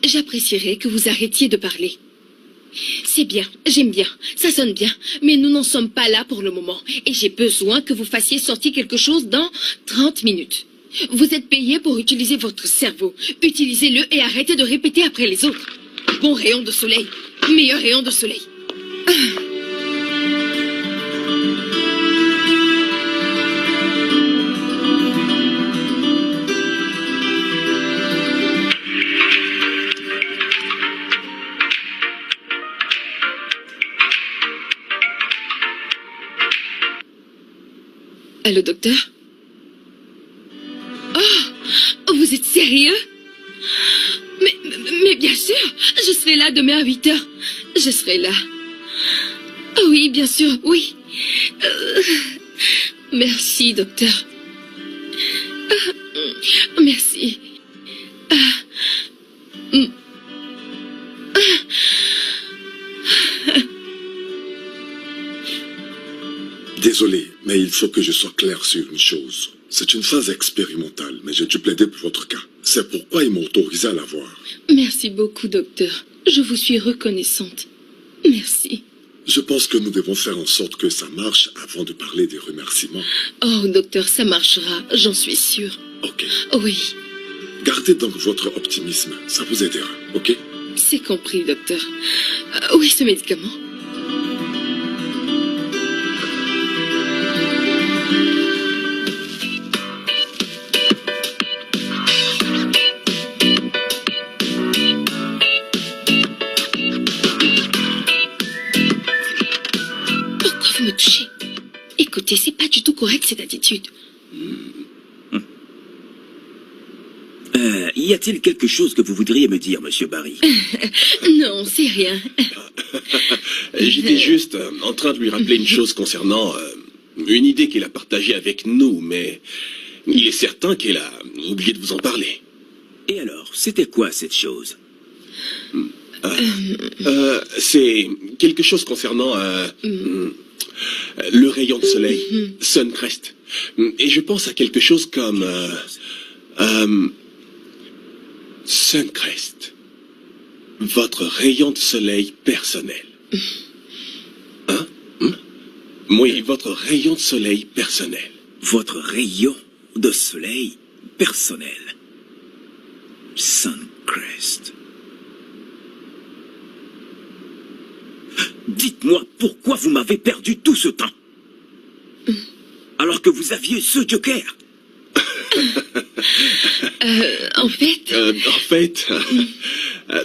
J'apprécierais que vous arrêtiez de parler. C'est bien, j'aime bien, ça sonne bien, mais nous n'en sommes pas là pour le moment. Et j'ai besoin que vous fassiez sortir quelque chose dans 30 minutes. Vous êtes payé pour utiliser votre cerveau. Utilisez-le et arrêtez de répéter après les autres. Bon rayon de soleil, meilleur rayon de soleil. Allô, docteur? Oh, vous êtes sérieux? Mais bien sûr, je serai là demain à 8 heures. Je serai là. Oui, bien sûr, oui. Merci, docteur. Merci. Désolé, mais il faut que je sois clair sur une chose. C'est une phase expérimentale, mais j'ai dû plaider pour votre cas. C'est pourquoi ils m'ont autorisé à la voir. Merci beaucoup, docteur. Je vous suis reconnaissante. Merci. Je pense que nous devons faire en sorte que ça marche avant de parler des remerciements. Oh, docteur, ça marchera, j'en suis sûre. Ok. Oui, Gardez donc votre optimisme, ça vous aidera, ok? c'est compris, docteur. Où est ce médicament? Pourquoi vous me touchez? Écoutez, c'est pas du tout correct cette attitude. Y a-t-il quelque chose que vous voudriez me dire, monsieur Barry? Non, c'est rien. J'étais juste en train de lui rappeler une chose concernant une idée qu'elle a partagée avec nous, mais il est certain qu'elle a oublié de vous en parler. Et alors, c'était quoi cette chose? C'est quelque chose concernant le rayon de soleil, Suncrest. Et je pense à quelque chose comme Suncrest. Votre rayon de soleil personnel. Hein? Oui, votre rayon de soleil personnel. Votre rayon de soleil personnel. Suncrest. Dites-moi pourquoi vous m'avez perdu tout ce temps. Alors que vous aviez ce joker. En fait...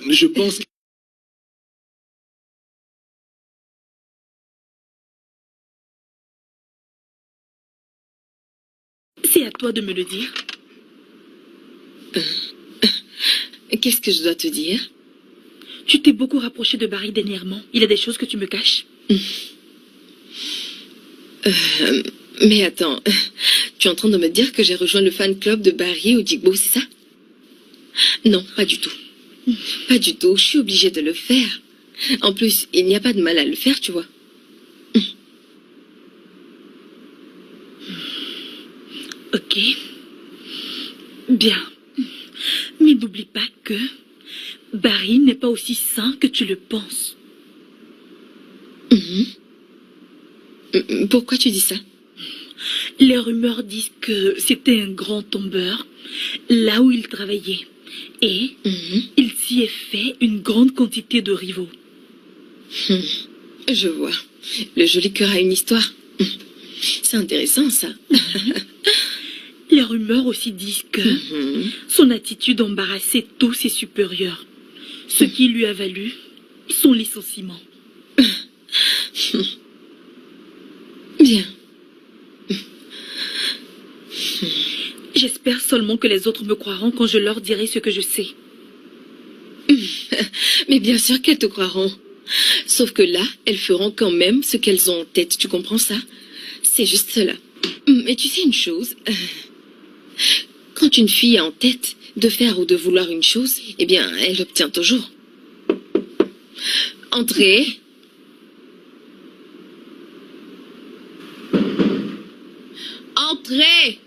Je pense que... C'est à toi de me le dire. Qu'est-ce que je dois te dire? Tu t'es beaucoup rapproché de Barry dernièrement. Il y a des choses que tu me caches. Mais attends, tu es en train de me dire que j'ai rejoint le fan club de Barry au Jigbo, c'est ça? Non, pas du tout. Pas du tout, je suis obligée de le faire. En plus, il n'y a pas de mal à le faire, tu vois. Ok. Bien. Mais n'oublie pas que Barry n'est pas aussi sain que tu le penses. Pourquoi tu dis ça? Les rumeurs disent que c'était un grand tombeur là où il travaillait. Et il s'y est fait une grande quantité de rivaux. Je vois. Le joli cœur a une histoire. C'est intéressant, ça. Les rumeurs aussi disent que son attitude embarrassait tous ses supérieurs, ce qui lui a valu son licenciement. Bien. J'espère seulement que les autres me croiront quand je leur dirai ce que je sais. Mais bien sûr qu'elles te croiront. Sauf que là, elles feront quand même ce qu'elles ont en tête. Tu comprends ça? C'est juste cela. Mais tu sais une chose, quand une fille a en tête de faire ou de vouloir une chose, eh bien, elle l'obtient toujours. Entrez. Entrez.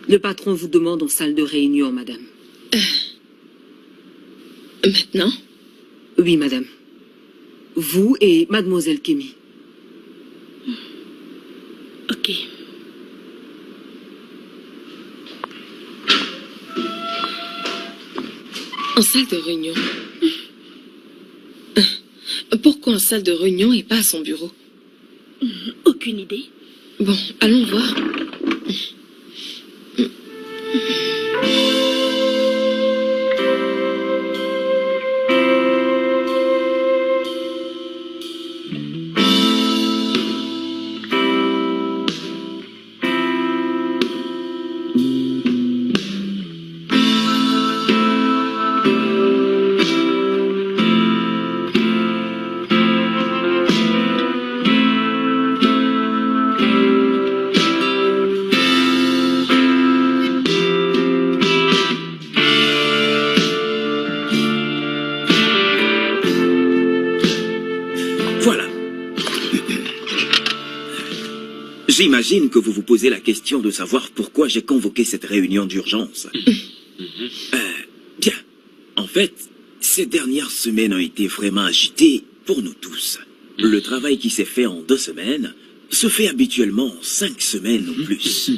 Le patron vous demande en salle de réunion, madame. Maintenant? Oui, madame. Vous et mademoiselle Kémy. Ok. En salle de réunion. Pourquoi en salle de réunion et pas à son bureau? Aucune idée. Bon, allons voir. Voilà. J'imagine que vous vous posez la question de savoir pourquoi j'ai convoqué cette réunion d'urgence. Bien. En fait, ces dernières semaines ont été vraiment agitées pour nous tous. Le travail qui s'est fait en 2 semaines se fait habituellement en 5 semaines ou plus.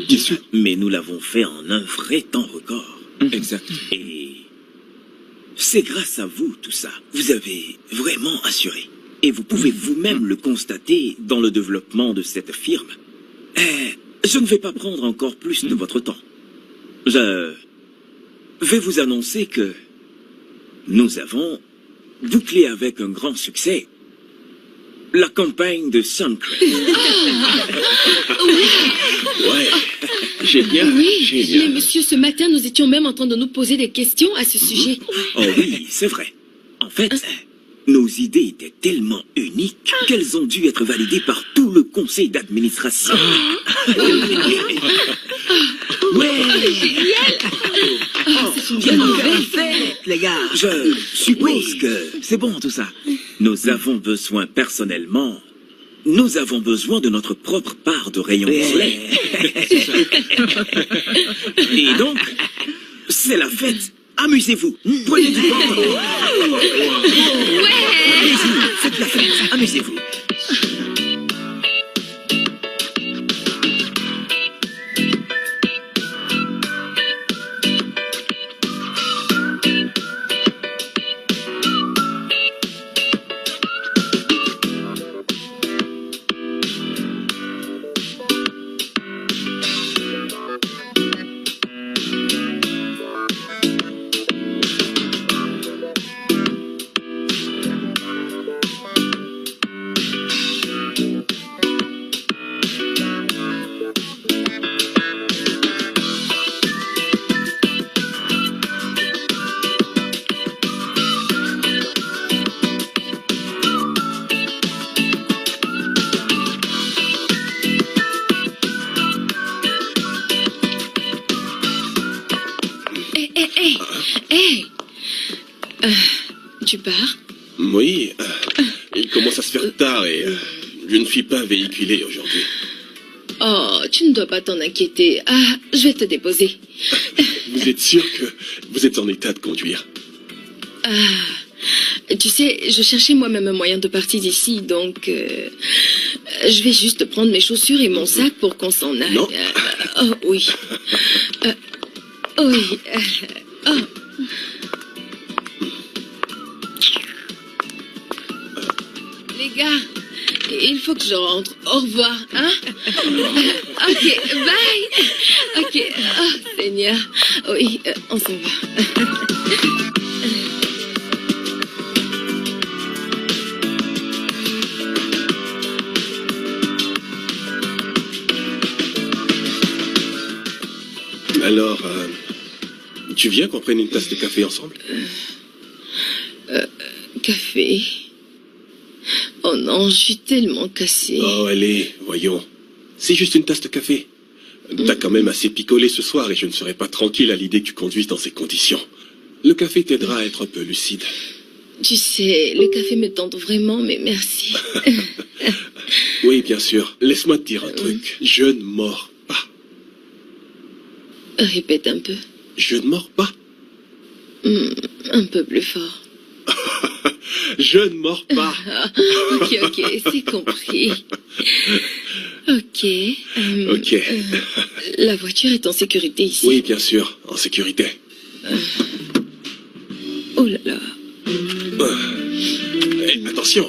Bien sûr. Mais nous l'avons fait en un vrai temps record. Exact. Et c'est grâce à vous, tout ça. Vous avez vraiment assuré. Et vous pouvez vous-même le constater dans le développement de cette firme. Je ne vais pas prendre encore plus de votre temps. Je vais vous annoncer que nous avons bouclé avec un grand succès la campagne de Suncrest. Ouais. Génial. Oui, Génial. mais monsieur, ce matin, nous étions même en train de nous poser des questions à ce sujet. Oh oui, c'est vrai. En fait, nos idées étaient tellement uniques qu'elles ont dû être validées par tout le conseil d'administration. Quelle nouvelle fête, les gars. Je suppose que c'est bon tout ça. Nous avons besoin personnellement, nous avons besoin de notre propre part de rayon de soleil. Et donc, c'est la fête. Amusez-vous. Prenez du bon temps. Allez-y, faites la fête. Amusez-vous. Tu pars? Oui. Il commence à se faire tard et je ne suis pas véhiculé aujourd'hui. Oh, tu ne dois pas t'en inquiéter. Ah, je vais te déposer. Vous êtes sûr que vous êtes en état de conduire? Tu sais, je cherchais moi-même un moyen de partir d'ici, donc je vais juste prendre mes chaussures et mon sac pour qu'on s'en aille. Non. Oh oui. Oui. Oh. Les gars, il faut que je rentre. Au revoir, hein? Ok, bye. Ok, oh Seigneur. Oui, on s'en va. Alors, tu viens qu'on prenne une tasse de café ensemble? Café. Oh non, je suis tellement cassée. Oh, allez, voyons. C'est juste une tasse de café. T'as quand même assez picolé ce soir et je ne serai pas tranquille à l'idée que tu conduises dans ces conditions. Le café t'aidera à être un peu lucide. Tu sais, le café me tente vraiment, mais merci. Oui, bien sûr. Laisse-moi te dire un truc. Je ne mords pas. Répète un peu. Je ne mords pas. Un peu plus fort. Je ne mords pas. Ok, c'est compris. Ok. Ok. La voiture est en sécurité ici. Oui, bien sûr, en sécurité. Oh là là. Eh, attention.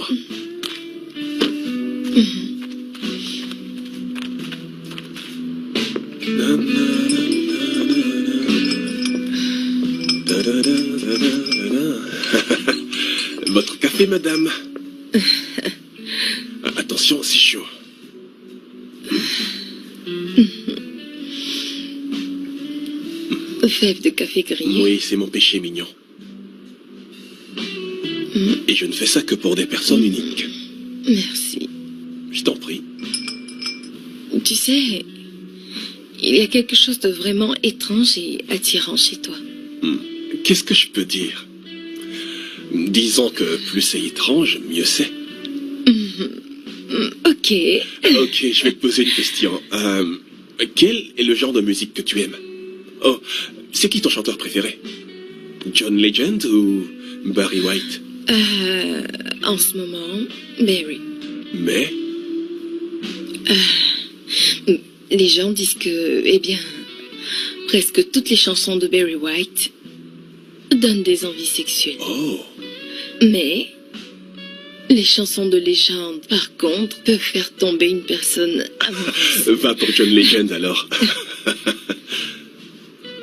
Votre café, madame. Attention, c'est chaud. Fève de café grillé. Oui, c'est mon péché mignon. Et je ne fais ça que pour des personnes uniques. Merci. Je t'en prie. Tu sais, il y a quelque chose de vraiment étrange et attirant chez toi. Qu'est-ce que je peux dire? Disons que plus c'est étrange, mieux c'est. Ok. Ok, je vais te poser une question. Quel est le genre de musique que tu aimes? Oh, c'est qui ton chanteur préféré? John Legend ou Barry White? En ce moment, Barry. Mais Les gens disent que, eh bien, presque toutes les chansons de Barry White donnent des envies sexuelles. oh, Mais les chansons de légende, par contre, peuvent faire tomber une personne amoureuse. va pour John Legend alors.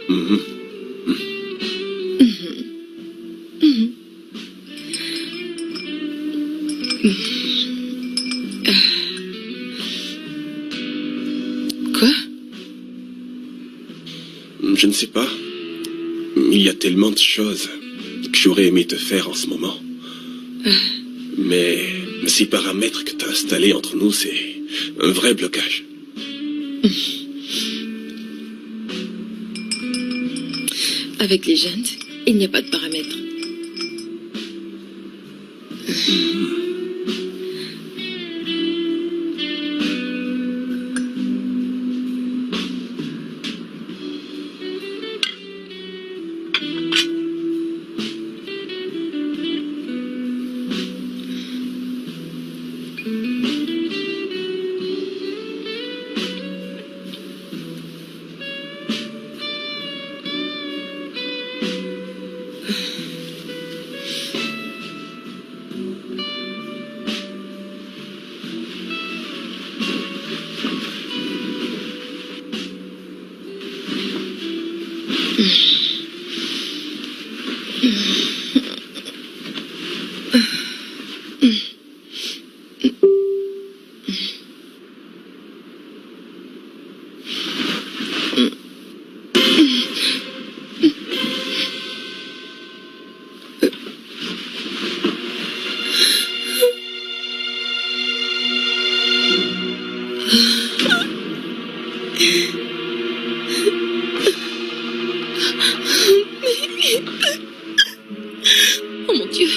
Mhm. Quoi? Je ne sais pas. Il y a tellement de choses que j'aurais aimé te faire en ce moment. Mais ces paramètres que tu as installés entre nous, c'est un vrai blocage. Avec les jeunes, il n'y a pas de paramètres. Oh mon Dieu.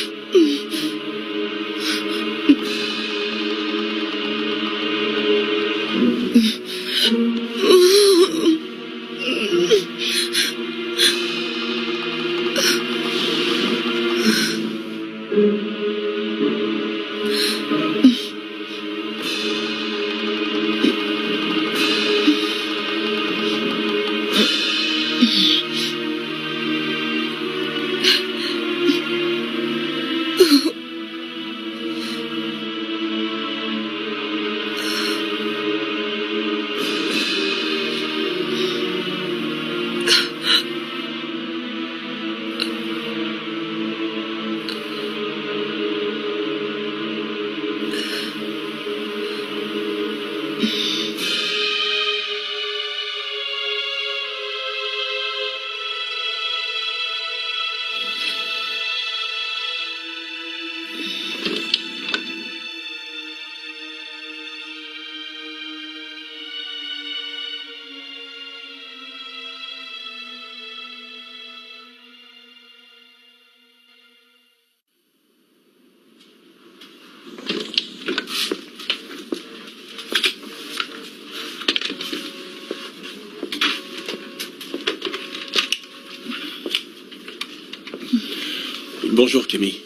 Bonjour, Camille.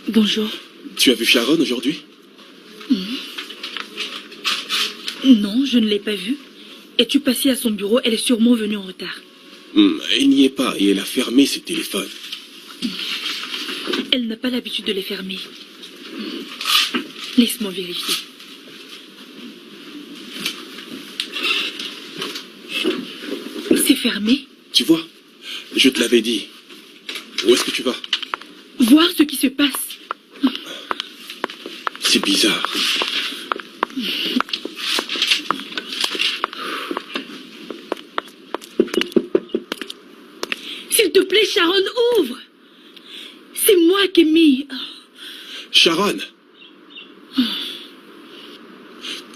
Bonjour. Tu as vu Sharon aujourd'hui? Non, je ne l'ai pas vue. Es-tu passé à son bureau? Elle est sûrement venue en retard. Elle n'y est pas et elle a fermé ses téléphones. Elle n'a pas l'habitude de les fermer. Laisse-moi vérifier. C'est fermé? Tu vois, je te l'avais dit. Où est-ce que tu vas? Voir ce qui se passe. C'est bizarre. S'il te plaît, Sharon, ouvre. C'est moi, Camille. Sharon!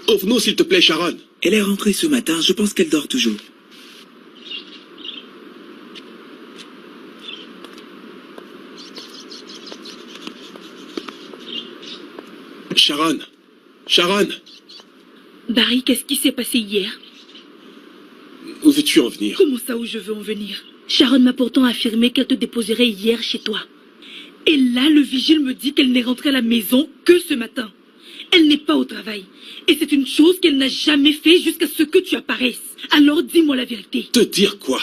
Ouvre-nous, s'il te plaît, Sharon. Elle est rentrée ce matin, je pense qu'elle dort toujours. Sharon! Sharon! Barry, qu'est-ce qui s'est passé hier? Où veux-tu en venir? Comment ça, où je veux en venir? Sharon m'a pourtant affirmé qu'elle te déposerait hier chez toi. Et là, le vigile me dit qu'elle n'est rentrée à la maison que ce matin. Elle n'est pas au travail. Et c'est une chose qu'elle n'a jamais fait jusqu'à ce que tu apparaisses. Alors dis-moi la vérité. Te dire quoi?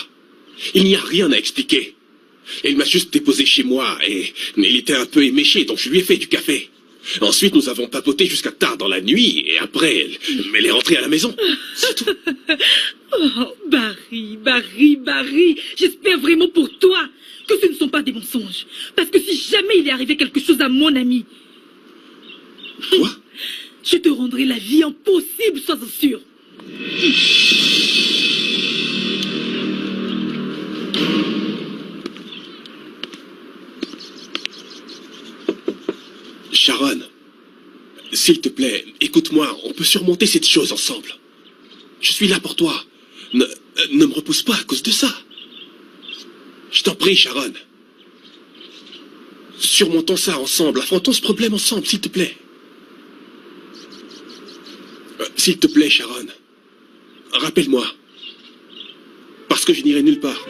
Il n'y a rien à expliquer. Elle m'a juste déposé chez moi et il était un peu éméché, donc je lui ai fait du café. Ensuite, nous avons papoté jusqu'à tard dans la nuit et après, elle est rentrée à la maison. C'est tout. Oh, Barry, j'espère vraiment pour toi que ce ne sont pas des mensonges. Parce que si jamais il est arrivé quelque chose à mon ami... Quoi? Je te rendrai la vie impossible, sois-en sûr. Sharon, s'il te plaît, écoute-moi, on peut surmonter cette chose ensemble. Je suis là pour toi. Ne me repousse pas à cause de ça. Je t'en prie, Sharon. Surmontons ça ensemble, affrontons ce problème ensemble, s'il te plaît. S'il te plaît, Sharon, rappelle-moi. Parce que je n'irai nulle part.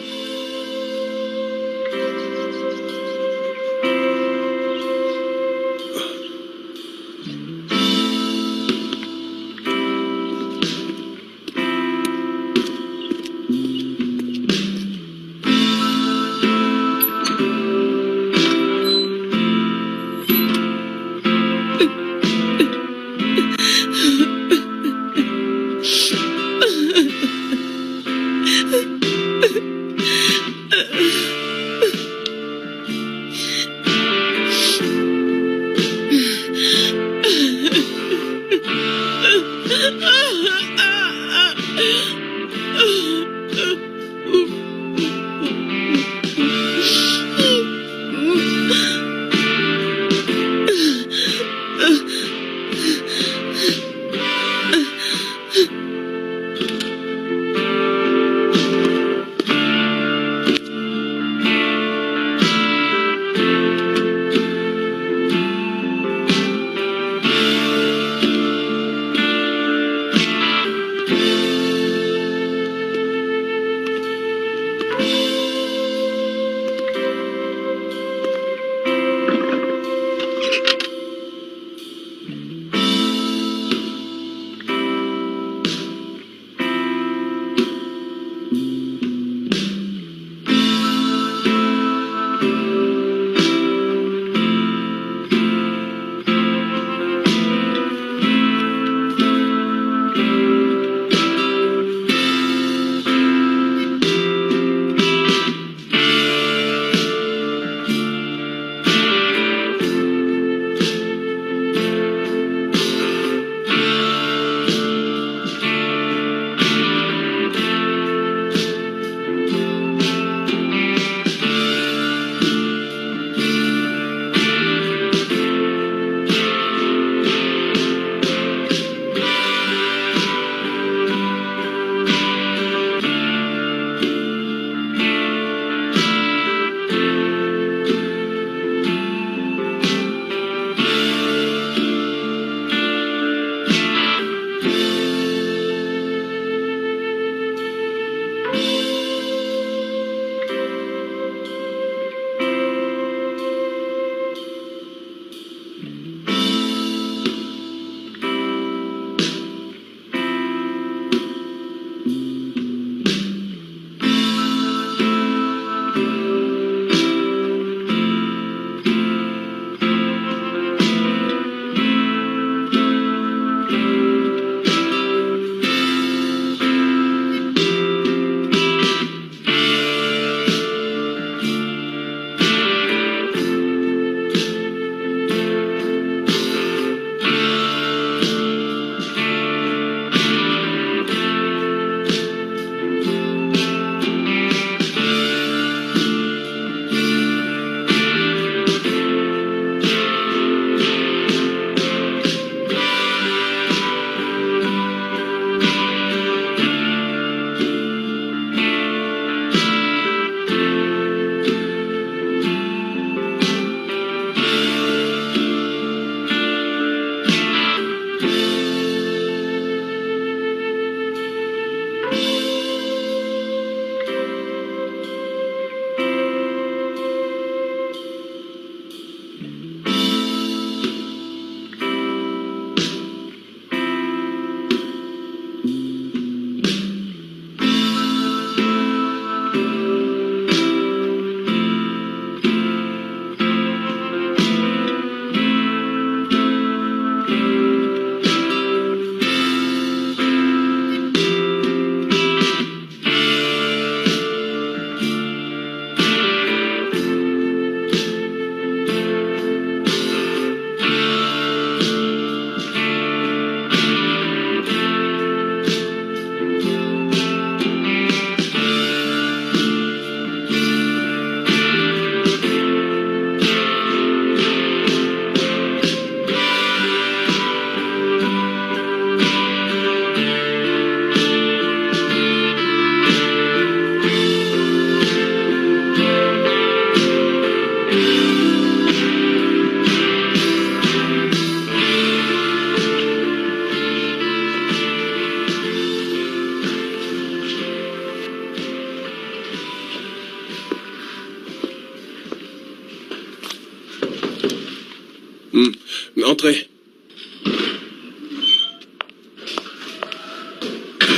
Entrez.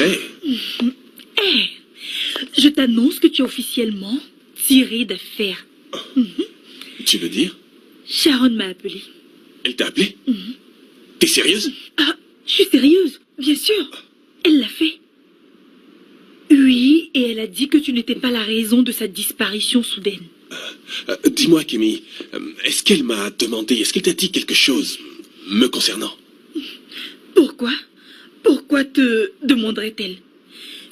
Hey, Je t'annonce que tu es officiellement tiré d'affaire. tu veux dire? Sharon m'a appelé. Elle t'a appelé? T'es sérieuse? Ah, je suis sérieuse, bien sûr. Elle l'a fait. Oui, et elle a dit que tu n'étais pas la raison de sa disparition soudaine. Dis-moi, Kémy, est-ce qu'elle m'a demandé, est-ce qu'elle t'a dit quelque chose me concernant? Pourquoi? Pourquoi te demanderait-elle?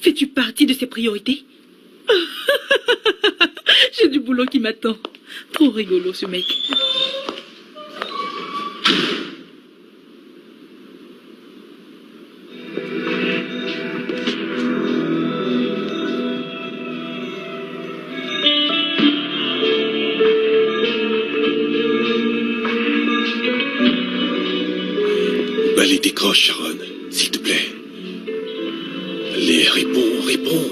Fais-tu partie de ses priorités? J'ai du boulot qui m'attend. Trop rigolo, ce mec. Allez, décroche, Sharon, s'il te plaît. Allez, réponds, réponds.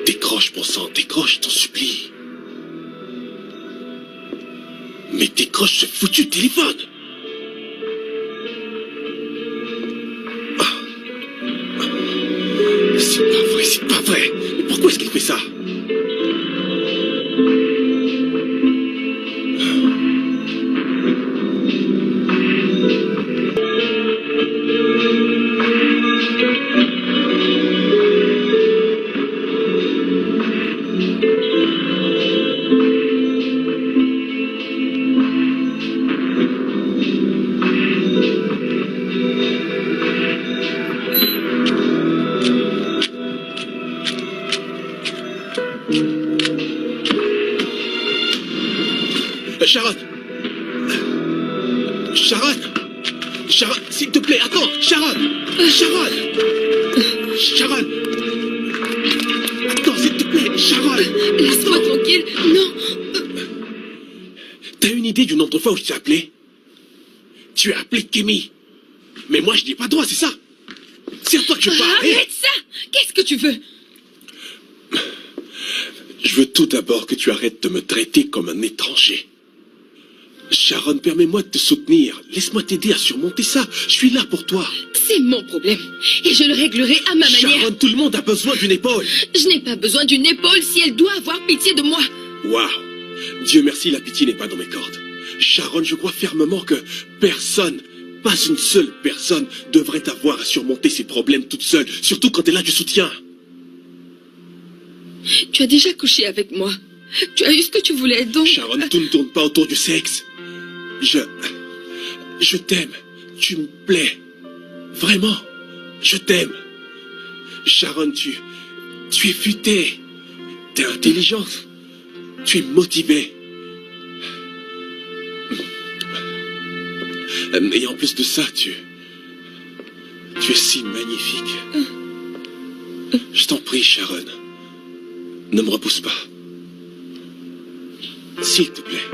Décroche, bon sang, décroche, je t'en supplie. Mais décroche ce foutu téléphone. C'est pas vrai. Mais pourquoi est-ce qu'elle fait ça? Sharon! Sharon! Sharon, s'il te plaît, attends! Sharon! Sharon! Sharon! Attends, s'il te plaît, Sharon! Laisse-moi tranquille. Non. T'as une idée du nombre de fois où je t'ai appelé? Tu as appelé Kémy. Mais moi, je n'y ai pas droit, c'est ça? C'est à toi que je parle. Arrête ça. Qu'est-ce que tu veux? Je veux tout d'abord que tu arrêtes de me traiter comme un étranger. Sharon, permets-moi de te soutenir. Laisse-moi t'aider à surmonter ça. Je suis là pour toi. C'est mon problème. Et je le réglerai à ma manière. Sharon, tout le monde a besoin d'une épaule. Je n'ai pas besoin d'une épaule si elle doit avoir pitié de moi. Waouh! Dieu merci, la pitié n'est pas dans mes cordes. Sharon, je crois fermement que personne, pas une seule personne, devrait avoir à surmonter ses problèmes toute seule, surtout quand elle a du soutien. Tu as déjà couché avec moi. Tu as eu ce que tu voulais, donc... Sharon, tout ne tourne pas autour du sexe. Je t'aime. Tu me plais. Vraiment. Je t'aime. Sharon, tu es futée. T'es intelligente. Tu es motivée. Et en plus de ça, tu es si magnifique. Je t'en prie, Sharon. Ne me repousse pas. S'il te plaît.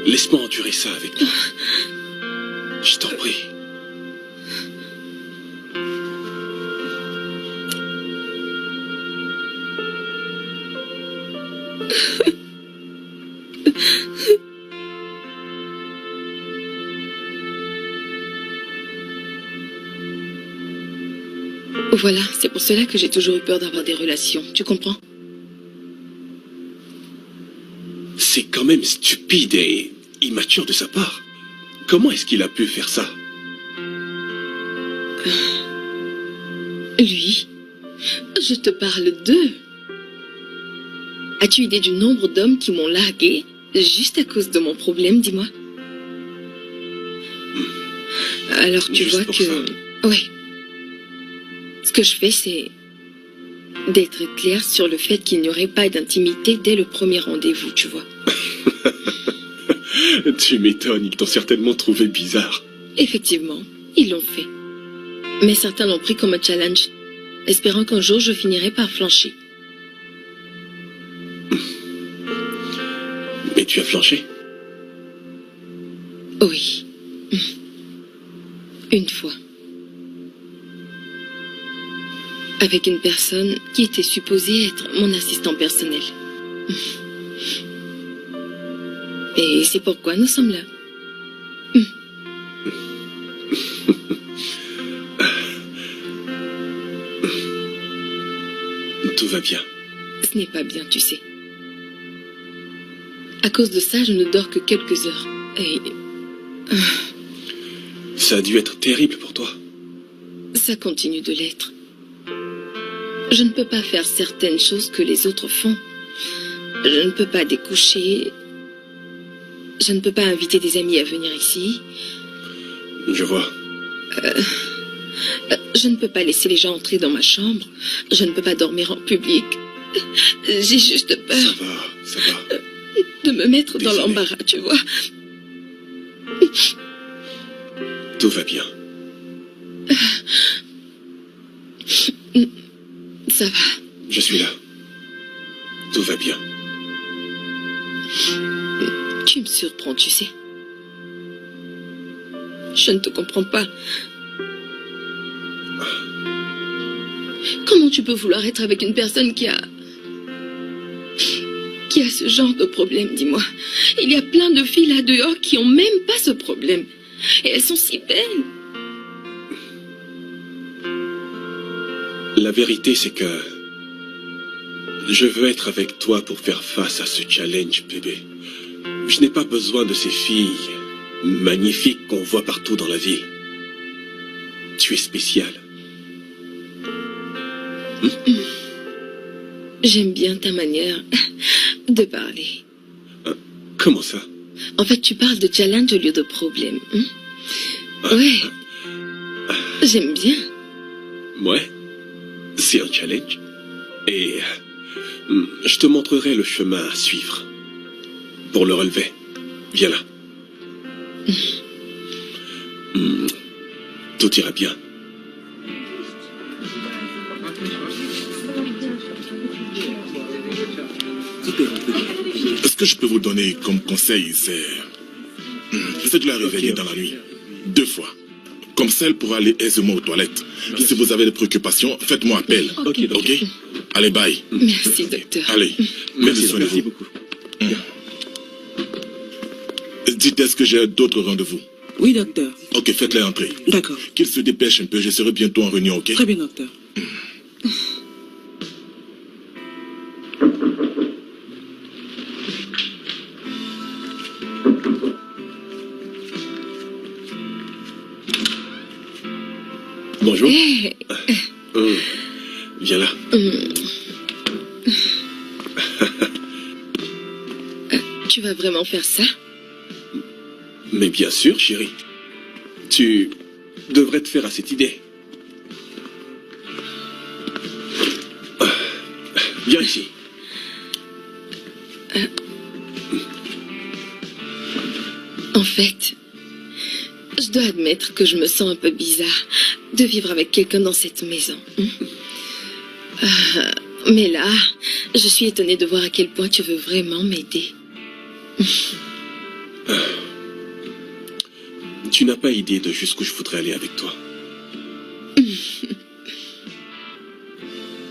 Laisse-moi endurer ça avec toi. Je t'en prie. 」 « 」 « 」 « 」 « 」 « 」 « 」 « 」 « 」 « 」 « 」 « 」 « 」 « 」 « 」 « 」 « 」 « 」 « 」 « 」 « 」 « 」 « 」 « 」 « 」 « 」 « 」 « 」 « 」 « Voilà, c'est pour cela que j'ai toujours eu peur d'avoir des relations, tu comprends? C'est quand même stupide et immature de sa part. Comment est-ce qu'il a pu faire ça? Lui? Je te parle d'eux. As-tu idée du nombre d'hommes qui m'ont largué juste à cause de mon problème, dis-moi? Alors tu Juste vois pour que... ça. Ouais. Ce que je fais, c'est d'être clair sur le fait qu'il n'y aurait pas d'intimité dès le premier rendez-vous, tu vois. Tu m'étonnes, ils t'ont certainement trouvé bizarre. Effectivement, ils l'ont fait. Mais certains l'ont pris comme un challenge, espérant qu'un jour je finirais par flancher. Mais tu as flanché? Oui. Une fois. Avec une personne qui était supposée être mon assistant personnel. Et c'est pourquoi nous sommes là. Tout va bien. Ce n'est pas bien, tu sais. À cause de ça, je ne dors que quelques heures. Et Ça a dû être terrible pour toi. ça continue de l'être. Je ne peux pas faire certaines choses que les autres font. Je ne peux pas découcher. Je ne peux pas inviter des amis à venir ici. Je vois. Je ne peux pas laisser les gens entrer dans ma chambre. Je ne peux pas dormir en public. J'ai juste Ça peur va, ça va. de me mettre dans Désolé. l'embarras, tu vois. Tout va bien. Ça va. Je suis là. Tout va bien. Tu me surprends, tu sais. Je ne te comprends pas. Comment tu peux vouloir être avec une personne qui a ce genre de problème, dis-moi. Il y a plein de filles là dehors qui ont même pas ce problème. Et elles sont si belles. La vérité, c'est que je veux être avec toi pour faire face à ce challenge, bébé. Je n'ai pas besoin de ces filles magnifiques qu'on voit partout dans la ville. Tu es spécial. J'aime bien ta manière de parler. Comment ça? En fait, tu parles de challenge au lieu de problème. Ouais. J'aime bien. Ouais, c'est un challenge. Et je te montrerai le chemin à suivre. Pour le relever. Viens là. Tout ira bien. Ce que je peux vous donner comme conseil, c'est de la réveiller dans la nuit. 2 fois. Comme ça, elle pourra aller aisément aux toilettes. Si vous avez des préoccupations, faites-moi appel. Ok. Ok? Allez, bye. Merci, docteur. Allez, Merci soignez-vous. beaucoup. Dites, est-ce que j'ai d'autres rendez-vous? Oui, docteur. Ok, faites-les entrer. D'accord. Qu'ils se dépêchent un peu, je serai bientôt en réunion, ok? Très bien, docteur. Bonjour. Hey, Viens là. tu vas vraiment faire ça? Mais bien sûr, chérie. Tu devrais te faire à cette idée. Viens ici. En fait, je dois admettre que je me sens un peu bizarre de vivre avec quelqu'un dans cette maison. Mais là, je suis étonnée de voir à quel point tu veux vraiment m'aider. Tu n'as pas idée de jusqu'où je voudrais aller avec toi.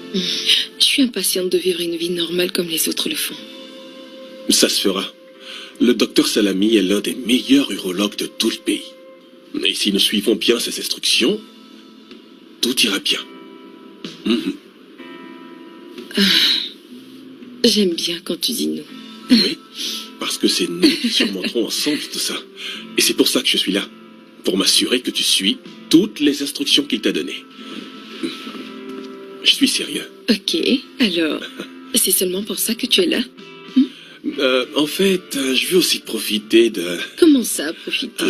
Je suis impatiente de vivre une vie normale comme les autres le font. Ça se fera. Le docteur Salami est l'un des meilleurs urologues de tout le pays. Et si nous suivons bien ses instructions, tout ira bien. J'aime bien quand tu dis nous. Oui, parce que c'est nous qui surmonterons ensemble tout ça. Et c'est pour ça que je suis là. Pour m'assurer que tu suis toutes les instructions qu'il t'a données. Je suis sérieux. Ok, alors, c'est seulement pour ça que tu es là? En fait, je veux aussi profiter de... Comment ça, profiter?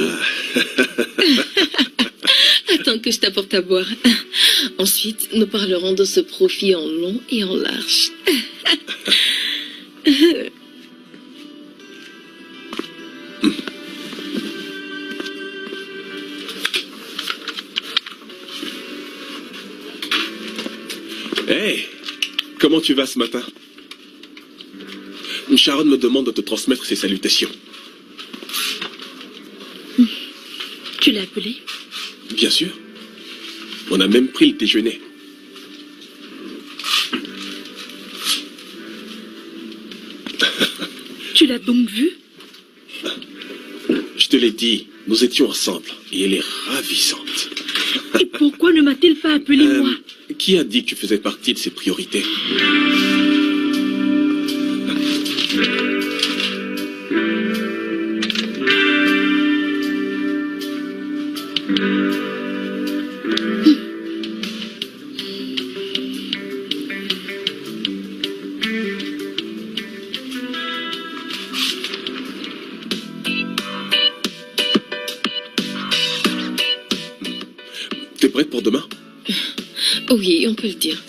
Attends que je t'apporte à boire. Ensuite, nous parlerons de ce profit en long et en large. Hey, comment tu vas ce matin? Sharon me demande de te transmettre ses salutations. Tu l'as appelé? Bien sûr. On a même pris le déjeuner. Tu l'as donc vue? Je te l'ai dit, nous étions ensemble et elle est ravissante. Et pourquoi ne m'a-t-il pas appelé moi? Qui a dit que tu faisais partie de ses priorités? T'es prête pour demain? Oui, on peut le dire.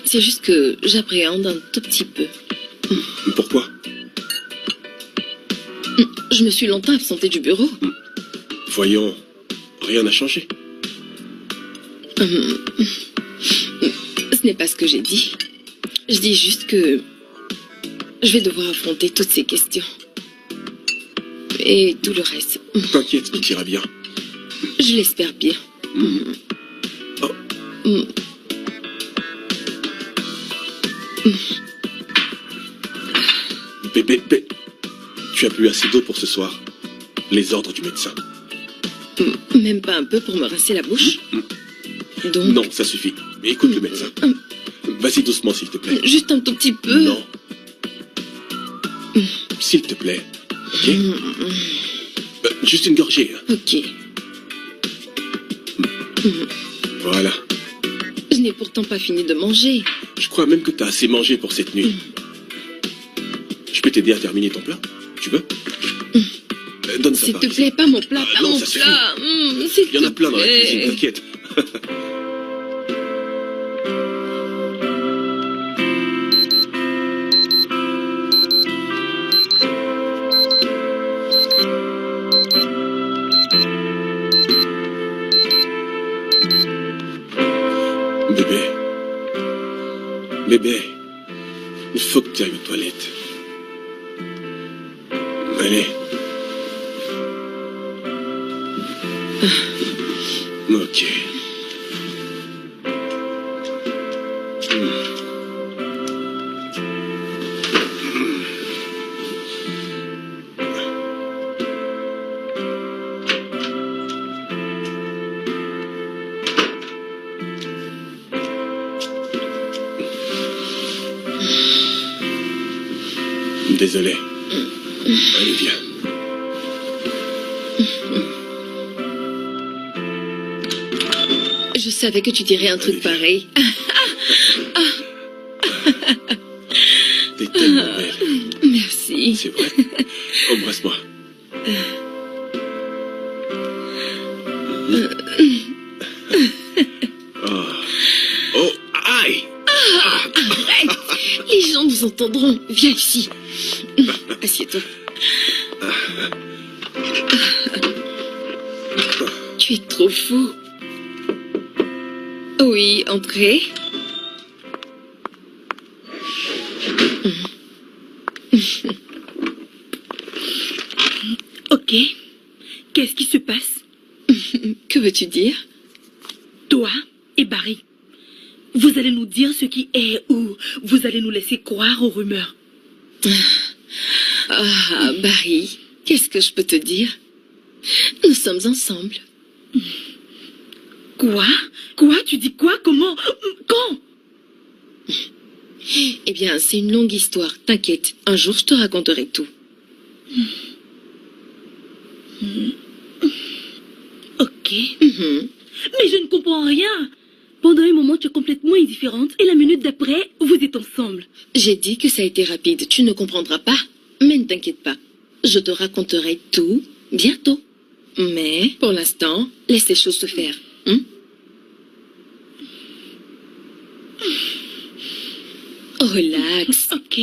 C'est juste que j'appréhende un tout petit peu. Pourquoi? Je me suis longtemps absentée du bureau. Voyons, rien n'a changé. Ce n'est pas ce que j'ai dit. Je dis juste que je vais devoir affronter toutes ces questions. Et tout le reste. T'inquiète, tout ira bien. Je l'espère bien. Oh. Bébé, tu as bu assez d'eau pour ce soir. Les ordres du médecin. Même pas un peu pour me rincer la bouche? Donc... Non, ça suffit. Mais écoute le médecin. Vas-y doucement, s'il te plaît. Juste un tout petit peu. Non. S'il te plaît. Ok? Juste une gorgée. Ok. Voilà. Je n'ai pourtant pas fini de manger. Je crois même que tu as assez mangé pour cette nuit. Je peux t'aider à terminer ton plat? Tu veux? Donne ça S'il par te ici. plaît, pas mon plat, pas non, mon ça suffit. plat. S'il Il y en a te plein dans la plaît. cuisine, t'inquiète. Bébé, il faut que tu ailles aux toilettes. Allez. Ok. Désolé. Allez, viens. Je savais que tu dirais un truc pareil. T'es tellement belle. Merci. C'est vrai. Embrasse-moi. Oh, aïe! Arrête. Les gens nous entendront. Viens ici. Assieds-toi. Tu es trop fou. Oui, entrez. Ok. Qu'est-ce qui se passe? Que veux-tu dire? Toi et Barry, vous allez nous dire ce qui est ou vous allez nous laisser croire aux rumeurs? Ah, Barry, qu'est-ce que je peux te dire? Nous sommes ensemble. Quoi? Quoi? Tu dis quoi? Comment? Quand? Eh bien, c'est une longue histoire. T'inquiète, un jour je te raconterai tout. Ok. Mhm. Mais je ne comprends rien. Pendant un moment, tu es complètement indifférente et la minute d'après, vous êtes ensemble. J'ai dit que ça a été rapide. Tu ne comprendras pas. Mais ne t'inquiète pas. Je te raconterai tout bientôt. Mais, pour l'instant, laisse les choses se faire. Hein? Relax. Ok.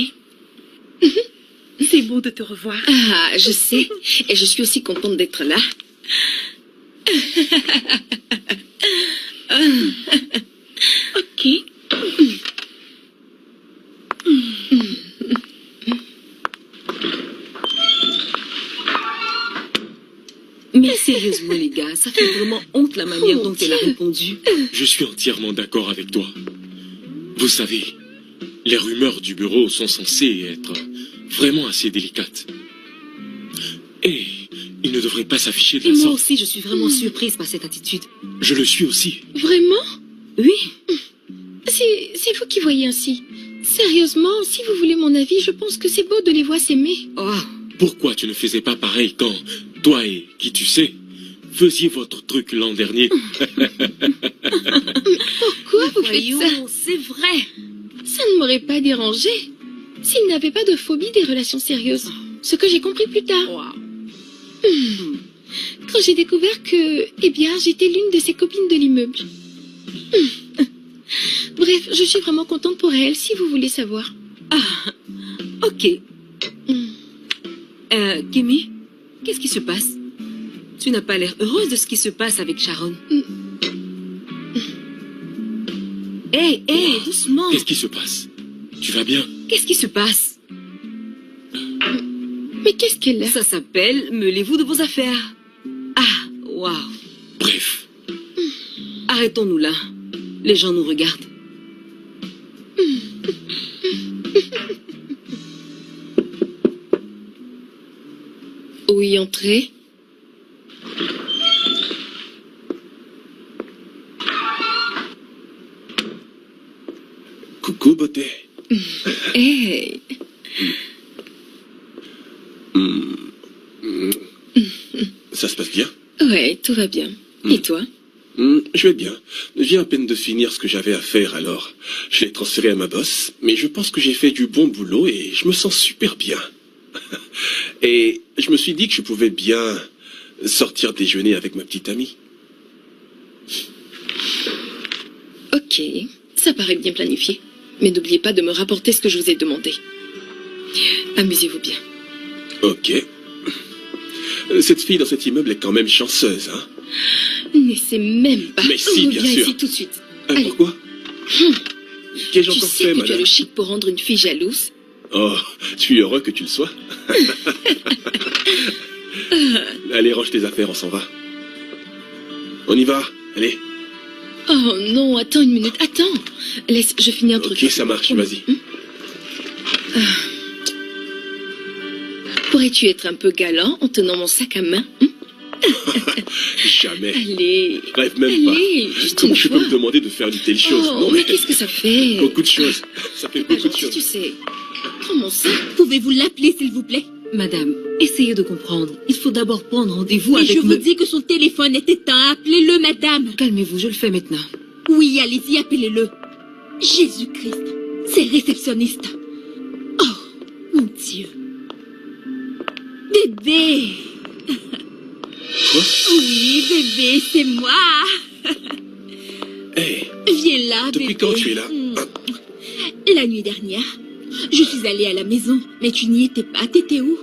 C'est beau de te revoir. Ah, je sais. Et je suis aussi contente d'être là. Ok. Mais sérieusement, les gars, ça fait vraiment honte la manière dont elle a répondu. Je suis entièrement d'accord avec toi. Vous savez, les rumeurs du bureau sont censées être vraiment assez délicates. Et il ne devrait pas s'afficher de Et la moi sorte. aussi, je suis vraiment surprise par cette attitude. Je le suis aussi. Vraiment? Oui, C'est vous qui voyez ainsi. Sérieusement, si vous voulez mon avis, je pense que c'est beau de les voir s'aimer. oh, Pourquoi tu ne faisais pas pareil quand toi et qui tu sais faisiez votre truc l'an dernier? Pourquoi vous faites ça? voyons, c'est vrai. Ça ne m'aurait pas dérangé s'il n'avait pas de phobie des relations sérieuses. Ce que j'ai compris plus tard. Wow. Quand j'ai découvert que, eh bien, j'étais l'une de ses copines de l'immeuble. Bref, je suis vraiment contente pour elle, si vous voulez savoir. Ah, ok. Kimi, qu'est-ce qui se passe? Tu n'as pas l'air heureuse de ce qui se passe avec Sharon. Hé, doucement. Qu'est-ce qui se passe? Tu vas bien? Qu'est-ce qui se passe? Mais qu'est-ce qu'elle a? Ça s'appelle mêlez-vous de vos affaires. Ah, waouh. Bref, Arrêtons-nous là. Les gens nous regardent. Oui, entrez. coucou beauté. Hey. Ça se passe bien? Ouais, tout va bien. Et toi? Je vais bien. Je viens à peine de finir ce que j'avais à faire alors. Je l'ai transféré à ma boss, mais je pense que j'ai fait du bon boulot et je me sens super bien. Et je me suis dit que je pouvais bien sortir déjeuner avec ma petite amie. Ok, ça paraît bien planifié. Mais n'oubliez pas de me rapporter ce que je vous ai demandé. Amusez-vous bien. Ok. Cette fille dans cet immeuble est quand même chanceuse, hein? N'essaie même pas. Mais si, bien Reviens sûr. ici tout de suite. Ah, Allez. pourquoi? Qu'ai-je Tu encore sais fait, que tu as madame? le chic pour rendre une fille jalouse. Oh, je suis heureux que tu le sois. Allez, range tes affaires, on s'en va. On y va, allez. Oh non, attends une minute, attends. Laisse, je finis un truc. Ok, ça marche, vas-y. Pourrais-tu être un peu galant en tenant mon sac à main? Jamais. Allez. Rêve même pas. Allez, juste Comment une je peux fois. me demander de faire de telles choses? Oh, Non, mais qu'est-ce que ça fait? Beaucoup de choses. Ça fait Pas beaucoup de gentil, choses. tu sais. Prends mon sac. Pouvez-vous l'appeler, s'il vous plaît? Madame, essayez de comprendre. Il faut d'abord prendre rendez-vous Mais avec je vous me- dis que son téléphone est éteint. Appelez-le, madame. Calmez-vous, je le fais maintenant. Oui, allez-y, appelez-le. Jésus-Christ, c'est le réceptionniste. Oh, mon Dieu. Bébé. Quoi? Oui, bébé, c'est moi. Hey, Viens là, bébé. depuis quand tu es là? La nuit dernière, je suis allée à la maison, mais tu n'y étais pas. T'étais où?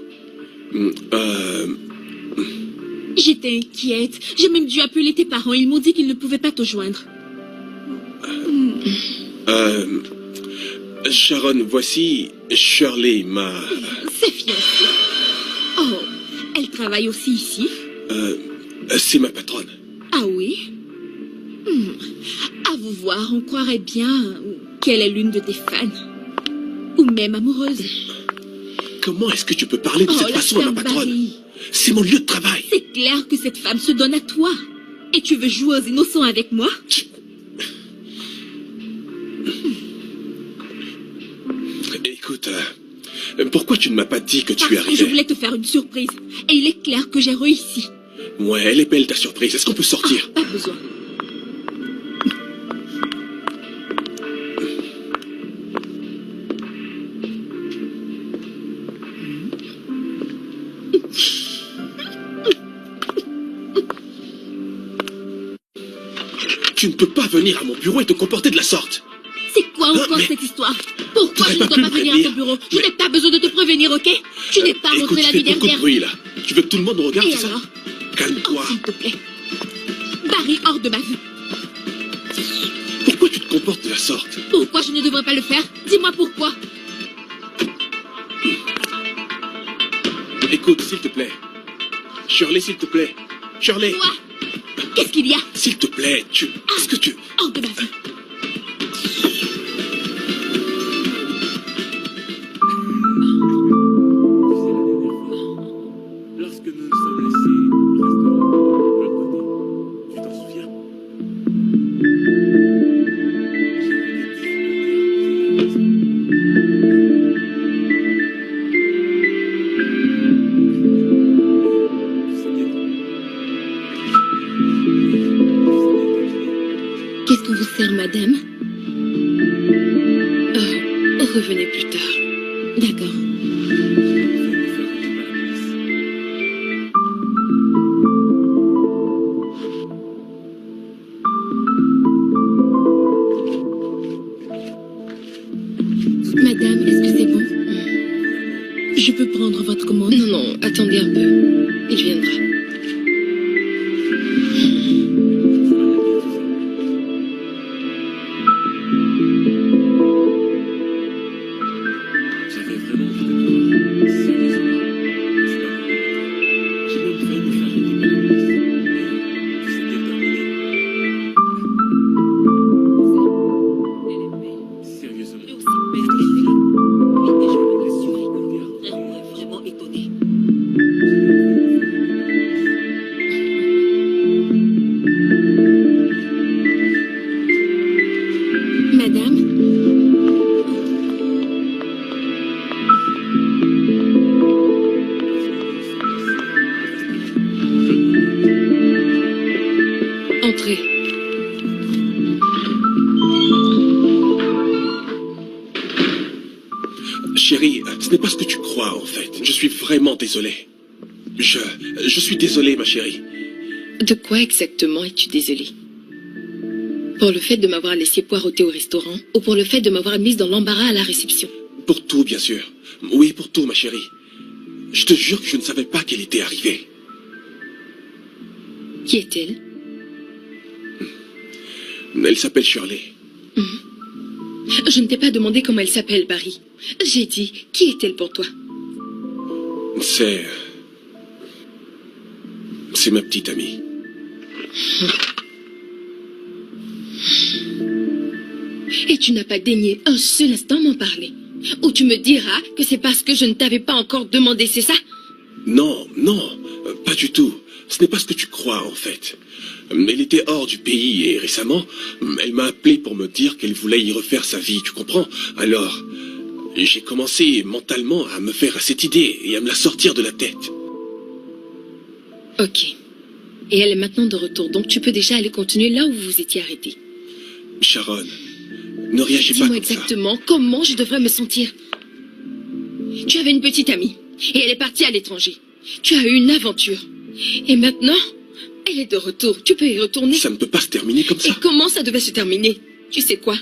J'étais inquiète. J'ai même dû appeler tes parents. Ils m'ont dit qu'ils ne pouvaient pas te joindre. Sharon, voici Shirley, C'est fiancé. Oh, elle travaille aussi ici? c'est ma patronne. Ah oui? À vous voir, on croirait bien qu'elle est l'une de tes fans. Ou même amoureuse. comment est-ce que tu peux parler de cette la façon à ma ferme patronne? Barry. C'est mon lieu de travail. C'est clair que cette femme se donne à toi. Et tu veux jouer aux innocents avec moi? Écoute, pourquoi tu ne m'as pas dit que tu Parce que je arrivais? voulais te faire une surprise. Et il est clair que j'ai réussi. Ouais, elle est belle ta surprise. Est-ce qu'on peut sortir? Pas besoin. Tu ne peux pas venir à mon bureau et te comporter de la sorte. C'est quoi encore mais- cette histoire? Pourquoi T'aurais je ne pas dois pu pas me venir à prévenir. ton bureau? Je Mais- n'ai pas besoin de te prévenir, ok? Tu n'es pas Écoute, rentré tu la fais nuit beaucoup de dernière. bruit là. Tu veux que tout le monde regarde, Et c'est ça? alors? Calme-toi. S'il te plaît. Barry, hors de ma vue. Pourquoi tu te comportes de la sorte? Pourquoi je ne devrais pas le faire? Dis-moi pourquoi. Écoute, s'il te plaît. Shirley, s'il te plaît. Shirley, Quoi? Qu'est-ce qu'il y a? s'il te plaît, Est-ce que tu... Hors de ma vue. Lorsque nous nous sommes laissés au restaurant, je connais. Tu t'en souviens? Qu'est-ce qu'on vous sert, madame? Revenez plus tard. D'accord. Madame, est-ce que c'est bon? Je peux prendre votre commande? Non, non, attendez un peu. Il viendra. J'avais vraiment envie de croire. Sérieusement. J'ai même failli me faire une mais tout s'était terminé. Sérieusement. Vraiment étonné. Madame? Entrez. Chérie, ce n'est pas ce que tu crois, en fait. Je suis vraiment désolé. Je suis désolé, ma chérie. De quoi exactement es-tu désolé? Pour le fait de m'avoir laissé poireauter au restaurant ou pour le fait de m'avoir mise dans l'embarras à la réception? Pour tout, bien sûr. Oui, pour tout, ma chérie. Je te jure que je ne savais pas qu'elle était arrivée. Qui est-elle? Elle s'appelle Shirley. Je ne t'ai pas demandé comment elle s'appelle, Barry. J'ai dit, qui est-elle pour toi? C'est ma petite amie. Et tu n'as pas daigné un seul instant m'en parler. Ou tu me diras que c'est parce que je ne t'avais pas encore demandé, c'est ça? Non, non, pas du tout. Ce n'est pas ce que tu crois, en fait. Elle était hors du pays et récemment, elle m'a appelé pour me dire qu'elle voulait y refaire sa vie, tu comprends? Alors, j'ai commencé mentalement à me faire à cette idée et à me la sortir de la tête. Ok. Et elle est maintenant de retour, donc tu peux déjà aller continuer là où vous vous étiez arrêté. Sharon, ne réagis pas Dis-moi comme ça. exactement comment je devrais me sentir. Tu avais une petite amie, et elle est partie à l'étranger. Tu as eu une aventure. Et maintenant, elle est de retour. Tu peux y retourner. Ça ne peut pas se terminer comme Et ça. comment ça devait se terminer? Tu sais quoi?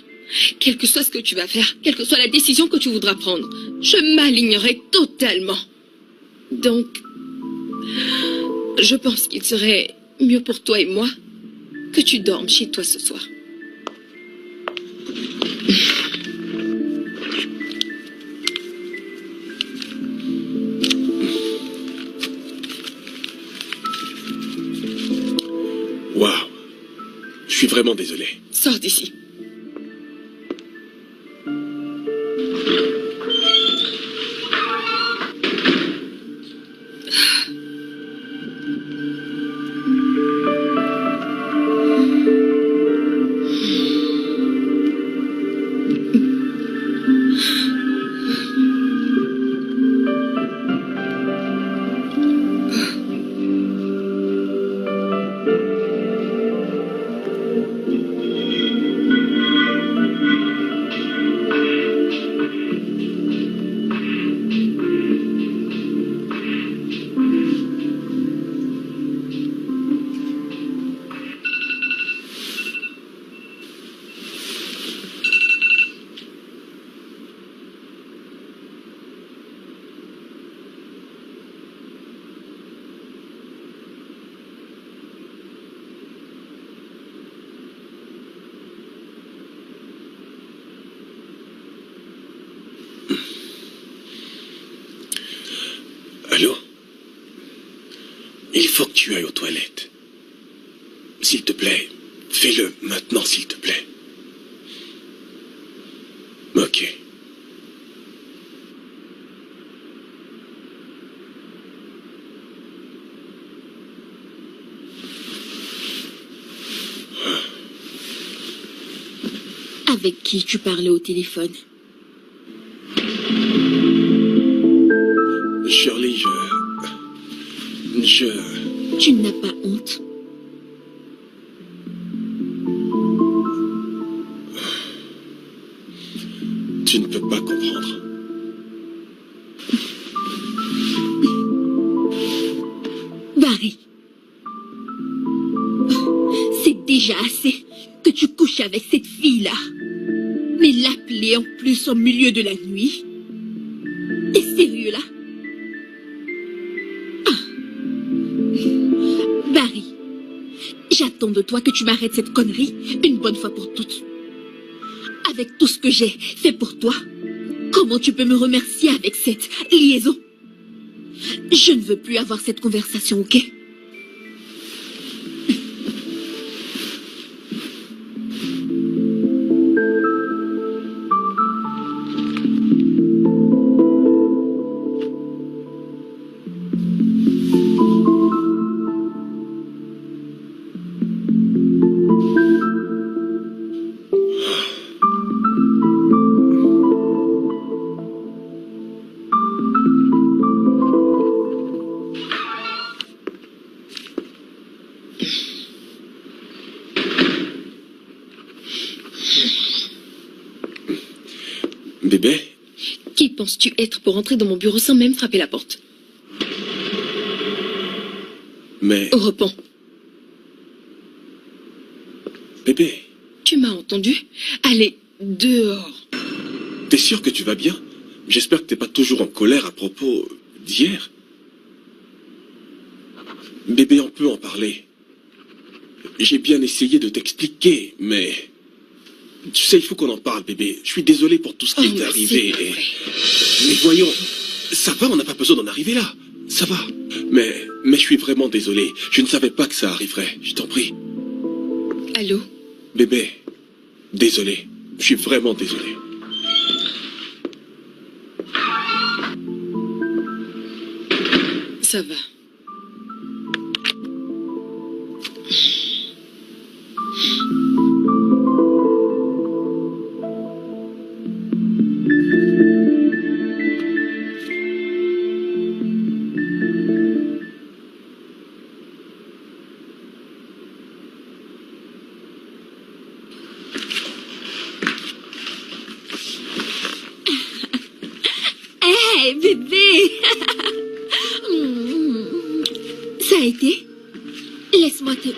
Quel que soit ce que tu vas faire, quelle que soit la décision que tu voudras prendre, je m'alignerai totalement. Donc, je pense qu'il serait mieux pour toi et moi que tu dormes chez toi ce soir. Waouh. Je suis vraiment désolé. Sors d'ici. faut que tu ailles aux toilettes. S'il te plaît, fais-le maintenant, s'il te plaît. Ok. Avec qui tu parlais au téléphone? Shirley, Tu n'as pas honte? Tu ne peux pas comprendre. Barry, c'est déjà assez que tu couches avec cette fille-là. Mais l'appeler en plus au milieu de la nuit? T'es sérieux là? Barry, j'attends de toi que tu m'arrêtes cette connerie une bonne fois pour toutes. Avec tout ce que j'ai fait pour toi, comment tu peux me remercier avec cette liaison? Je ne veux plus avoir cette conversation, ok? Bébé? Qui penses-tu être pour entrer dans mon bureau sans même frapper la porte? Mais... Au repos. Bébé, Tu m'as entendu? Allez, dehors. t'es sûr que tu vas bien? J'espère que t'es pas toujours en colère à propos d'hier. Bébé, on peut en parler. J'ai bien essayé de t'expliquer, mais... Tu sais, il faut qu'on en parle, bébé. Je suis désolé pour tout ce qui est arrivé. c'est pas vrai. Mais voyons, ça va, on n'a pas besoin d'en arriver là. Ça va. Mais je suis vraiment désolé. Je ne savais pas que ça arriverait. Je t'en prie. Allô? Bébé, désolé. Je suis vraiment désolé. Ça va. Hé, bébé! Ça a été? Laisse-moi te...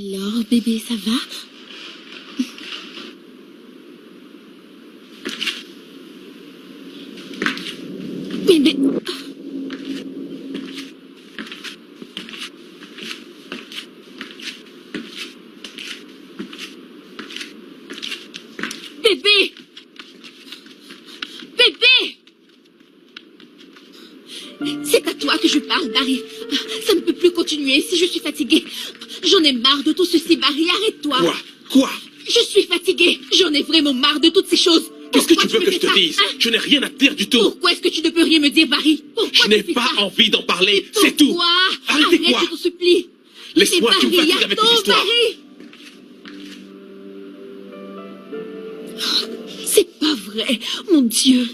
Alors, bébé, ça va? Bébé... Bébé! Bébé! C'est à toi que je parle, Barry. Ça ne peut plus continuer si je suis fatiguée. J'en ai marre de tout ceci, Barry. Arrête-toi. Quoi? Je suis fatiguée. J'en ai vraiment marre de toutes ces choses. Qu'est-ce que Pourquoi tu veux me que fais je te ça, dise? hein? Je n'ai rien à te dire du tout. Pourquoi est-ce que tu ne peux rien me dire, Barry? Pourquoi Je n'ai tu fais pas ça? envie d'en parler, c'est tout. Pourquoi? Arrêtez-quoi? Arrête, je t'en supplie. Laisse-moi, tu me Barry, fatigues avec tes attends, histoires. Barry. C'est pas vrai, mon Dieu.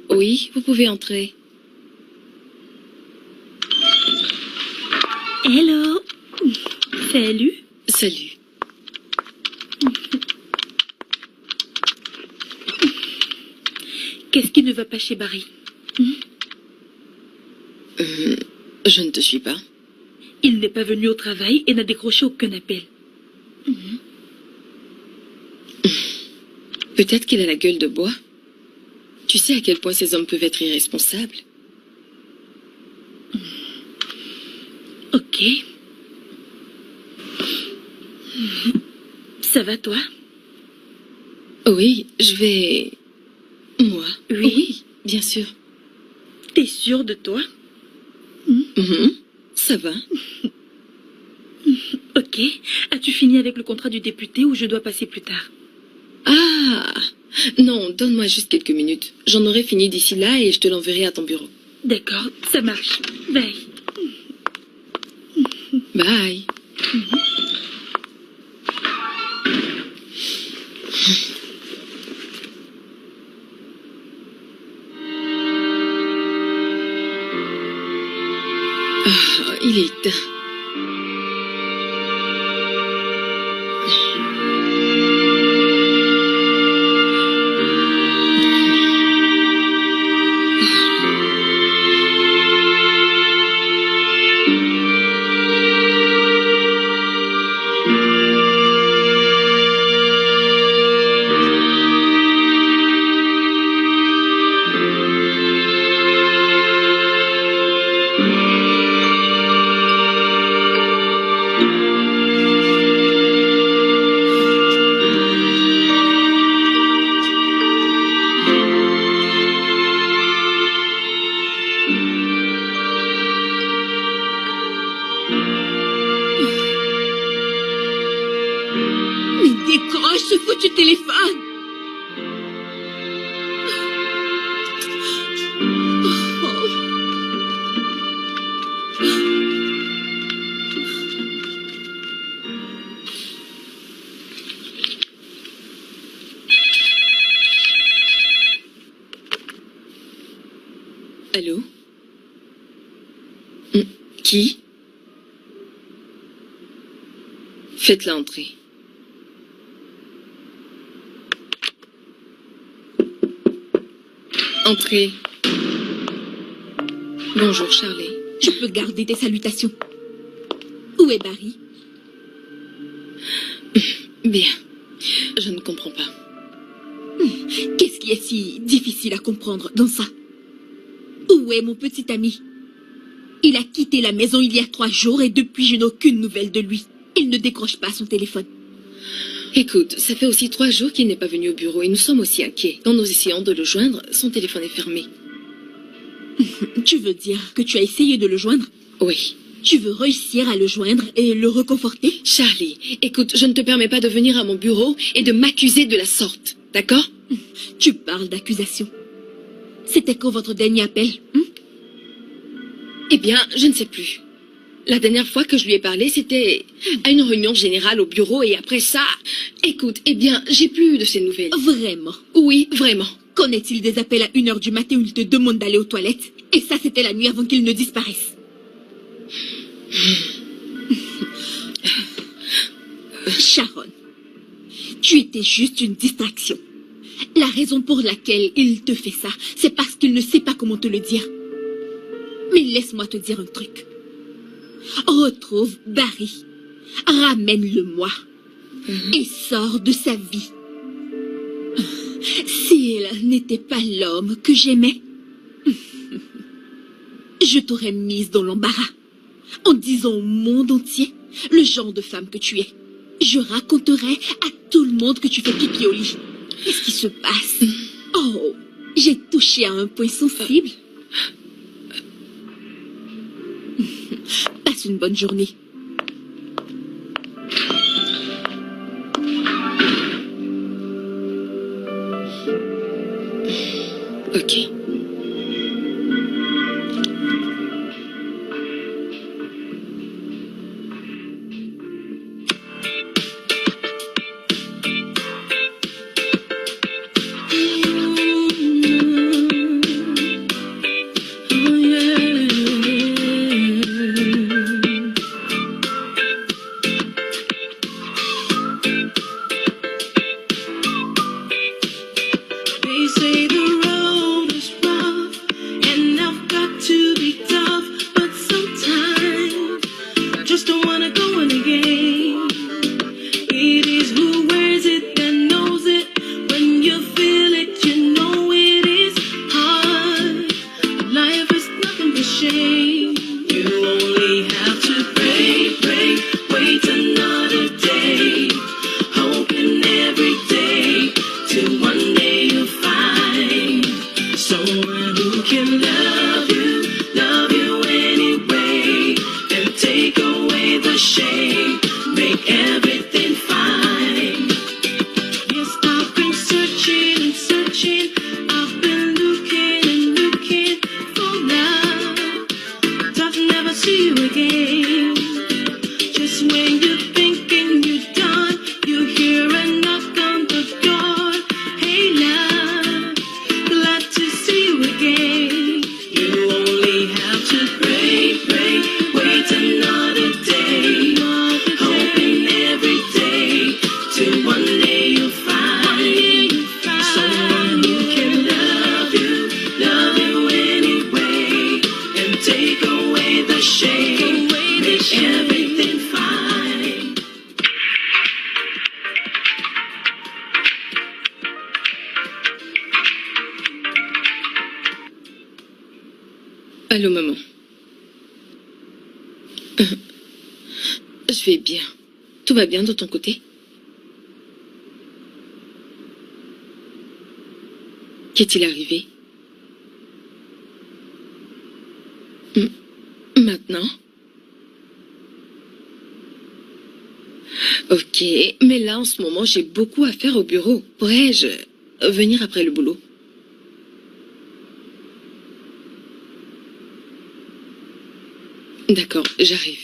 Oui, vous pouvez entrer. Hello. Salut. Salut. Qu'est-ce qui ne va pas chez Barry? Je ne te suis pas. Il n'est pas venu au travail et n'a décroché aucun appel. Peut-être qu'il a la gueule de bois. Tu sais à quel point ces hommes peuvent être irresponsables. Ok. Ça va, toi? Oui, je vais... Moi? Oui. Bien sûr. T'es sûre de toi? Ça va. Ok. As-tu fini avec le contrat du député ou je dois passer plus tard? Ah! Non, donne-moi juste quelques minutes. J'en aurai fini d'ici là et je te l'enverrai à ton bureau. D'accord, ça marche. Bye. Bye. Ah, il est éteint. Mais décroche ce foutu téléphone. Allô? Qui? Faites-la entrer. Entrez. Bonjour, Charlie. Tu peux garder tes salutations. Où est Barry? Bien. Je ne comprends pas. Qu'est-ce qui est si difficile à comprendre dans ça? Où est mon petit ami? Il a quitté la maison il y a 3 jours et depuis je n'ai aucune nouvelle de lui. Il ne décroche pas son téléphone. Écoute, ça fait aussi 3 jours qu'il n'est pas venu au bureau et nous sommes aussi inquiets. Quand nous essayons de le joindre, son téléphone est fermé. Tu veux dire que tu as essayé de le joindre? Oui. Tu veux réussir à le joindre et le reconforter? Charlie, écoute, je ne te permets pas de venir à mon bureau et de m'accuser de la sorte, d'accord? Tu parles d'accusation. C'était quand votre dernier appel? Eh bien, je ne sais plus. La dernière fois que je lui ai parlé, c'était à une réunion générale au bureau et après ça... Écoute, eh bien, j'ai plus eu de ces nouvelles. Vraiment? Oui, vraiment. Qu'en est-il des appels à 1h du matin où il te demande d'aller aux toilettes? Et ça, c'était la nuit avant qu'il ne disparaisse. Sharon, tu étais juste une distraction. La raison pour laquelle il te fait ça, c'est parce qu'il ne sait pas comment te le dire. Mais laisse-moi te dire un truc. Retrouve Barry. Ramène-le-moi. Et sors de sa vie. S'il n'était pas l'homme que j'aimais, je t'aurais mise dans l'embarras. En disant au monde entier le genre de femme que tu es. Je raconterai à tout le monde que tu fais pipi au lit. Qu'est-ce qui se passe? Oh, j'ai touché à un point sensible. Passe une bonne journée. Ok. They say the road is rough, and I've got to be tough, but sometimes I just don't wanna go in again. It is who wears it that knows it. When you feel it, you know it is hard. Life is nothing but shame. You only have to pray, pray, wait another day, hoping every day till one day you'll find someone who can love you anyway, and take away the shame, make everything fine. Yes, I've been searching and searching, I've been looking and looking for love, but I've never see you again. Just when you're thinking you're done, you hear a knock on the door. Hey love, glad to see you again. You only have to pray, pray, wait another day, hoping every day till one day you'll find someone who can love you anyway, and take away the shame, make everything fine. Allô, maman. Je vais bien. Tout va bien de ton côté? Qu'est-il arrivé? Maintenant? Ok, mais là, en ce moment, j'ai beaucoup à faire au bureau. Pourrais-je venir après le boulot? D'accord, j'arrive.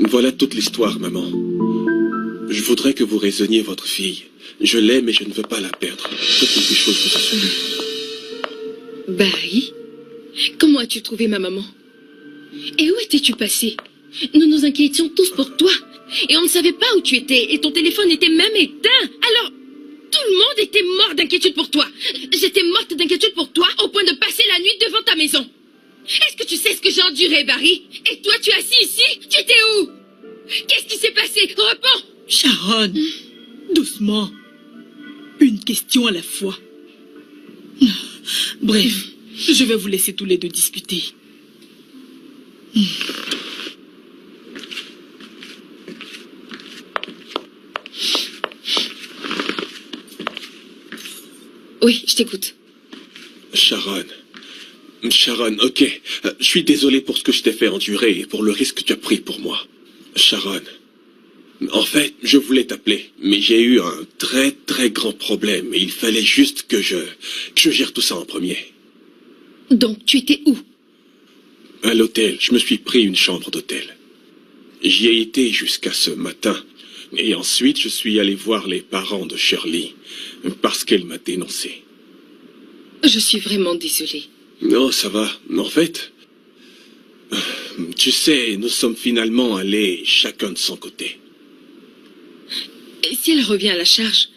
Voilà toute l'histoire, maman. Je voudrais que vous raisonniez votre fille. Je l'aime et je ne veux pas la perdre. Que quelque chose vous assure. Barry, comment as-tu trouvé ma maman? Et où étais-tu passé? Nous nous inquiétions tous pour toi. Et on ne savait pas où tu étais. Et ton téléphone était même éteint. Alors, tout le monde était mort d'inquiétude pour toi. J'étais morte d'inquiétude pour toi au point de passer la nuit devant ta maison. Est-ce que tu sais ce que j'ai enduré, Barry? Et toi, tu es assis ici? Tu étais où? Qu'est-ce qui s'est passé? Réponds! Sharon, doucement. Une question à la fois. Bref, je vais vous laisser tous les deux discuter. Oui, je t'écoute. Sharon, ok. Je suis désolé pour ce que je t'ai fait endurer et pour le risque que tu as pris pour moi. Sharon, en fait, je voulais t'appeler, mais j'ai eu un très très grand problème et il fallait juste que je gère tout ça en premier. Donc, tu étais où? À l'hôtel, je me suis pris une chambre d'hôtel. J'y ai été jusqu'à ce matin. Et ensuite, je suis allé voir les parents de Shirley, parce qu'elle m'a dénoncé. Je suis vraiment désolée. Non, ça va. En fait, tu sais, nous sommes finalement allés chacun de son côté. Et si elle revient à la charge?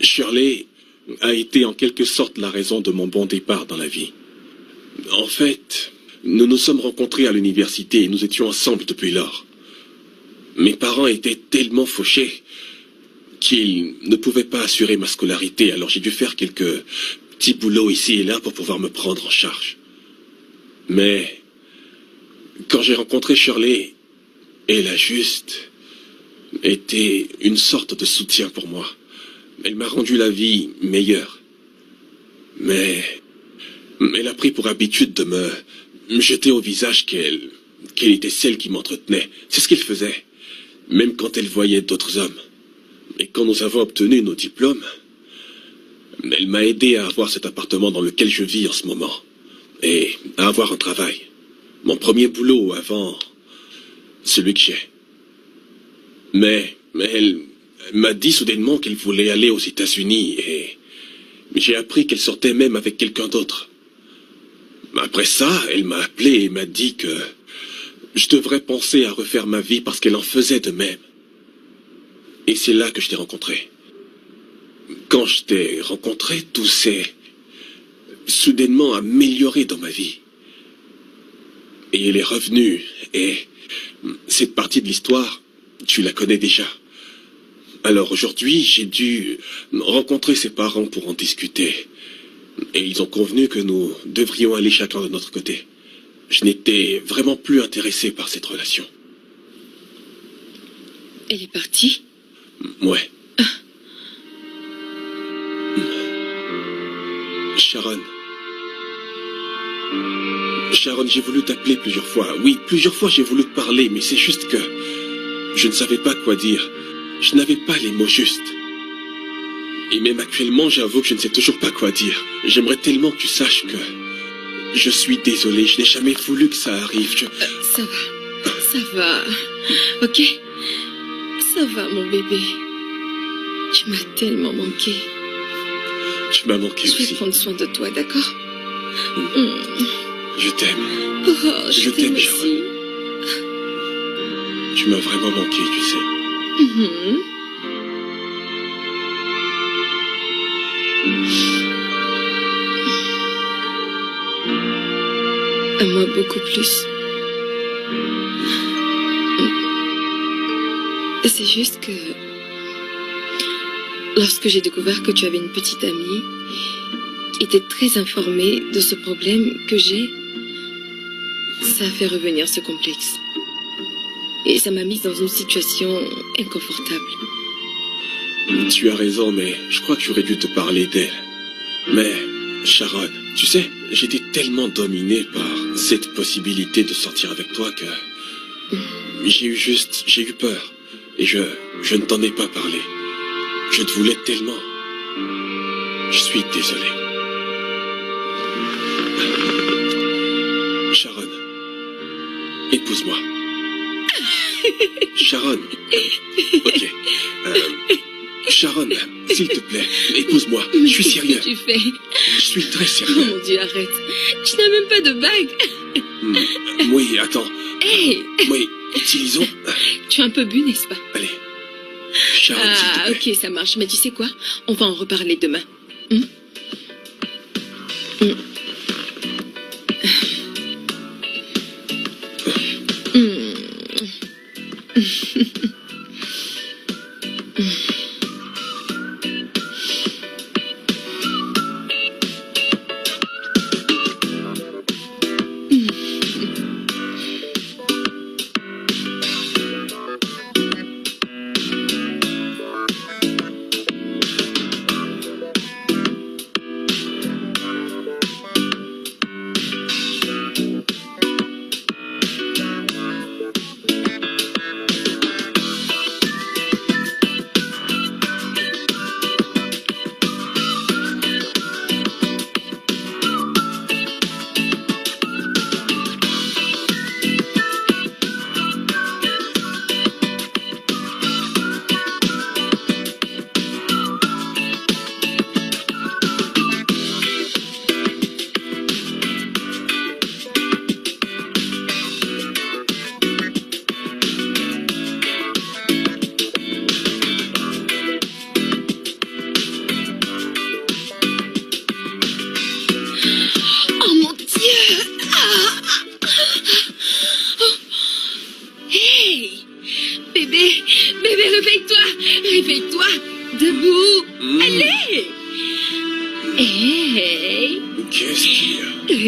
Shirley a été en quelque sorte la raison de mon bon départ dans la vie. En fait, nous nous sommes rencontrés à l'université et nous étions ensemble depuis lors. Mes parents étaient tellement fauchés qu'ils ne pouvaient pas assurer ma scolarité, alors j'ai dû faire quelques petits boulots ici et là pour pouvoir me prendre en charge. Mais quand j'ai rencontré Shirley, elle a juste été une sorte de soutien pour moi. Elle m'a rendu la vie meilleure. Mais elle a pris pour habitude de me jeter au visage qu'elle était celle qui m'entretenait. C'est ce qu'elle faisait, même quand elle voyait d'autres hommes. Et quand nous avons obtenu nos diplômes, elle m'a aidé à avoir cet appartement dans lequel je vis en ce moment. Et à avoir un travail. Mon premier boulot avant celui que j'ai. Mais elle m'a dit soudainement qu'elle voulait aller aux États-Unis et j'ai appris qu'elle sortait même avec quelqu'un d'autre. Après ça, elle m'a appelé et m'a dit que je devrais penser à refaire ma vie parce qu'elle en faisait de même. Et c'est là que je t'ai rencontré. Quand je t'ai rencontré, tout s'est soudainement amélioré dans ma vie. Et elle est revenue, et cette partie de l'histoire, tu la connais déjà. Alors aujourd'hui, j'ai dû rencontrer ses parents pour en discuter. Et ils ont convenu que nous devrions aller chacun de notre côté. Je n'étais vraiment plus intéressé par cette relation. Elle est partie? Ouais. Sharon. Sharon, j'ai voulu t'appeler plusieurs fois. Oui, plusieurs fois j'ai voulu te parler, mais c'est juste que je ne savais pas quoi dire. Je n'avais pas les mots justes. Et même actuellement, j'avoue que je ne sais toujours pas quoi dire. J'aimerais tellement que tu saches que je suis désolé. Je n'ai jamais voulu que ça arrive. Ça va. Ça va. Ok? Ça va, mon bébé. Tu m'as tellement manqué. Tu m'as manqué aussi. Je vais prendre soin de toi, d'accord? Je t'aime. Oh, je t'aime Sharon. aussi. Tu m'as vraiment manqué, tu sais. À moi, beaucoup plus. C'est juste que lorsque j'ai découvert que tu avais une petite amie qui était très informée de ce problème que j'ai, ça a fait revenir ce complexe. Et ça m'a mise dans une situation inconfortable. Tu as raison, mais je crois que j'aurais dû te parler d'elle. Mais, Sharon, tu sais, j'étais tellement dominé par cette possibilité de sortir avec toi que j'ai eu peur. Et je ne t'en ai pas parlé. Je te voulais tellement. Je suis désolé. Sharon, épouse-moi. Sharon, ok. Sharon, s'il te plaît, épouse-moi. Je suis sérieux. Qu'est-ce que tu fais? Je suis très Oh sérieux. mon Dieu, arrête. Tu n'as même pas de bague. Oui, attends. Hey, Oui, utilisons. tu as un peu bu, n'est-ce pas? Allez. Sharon, s'il te Ah, plaît. ok, ça marche. Mais tu sais quoi? On va en reparler demain.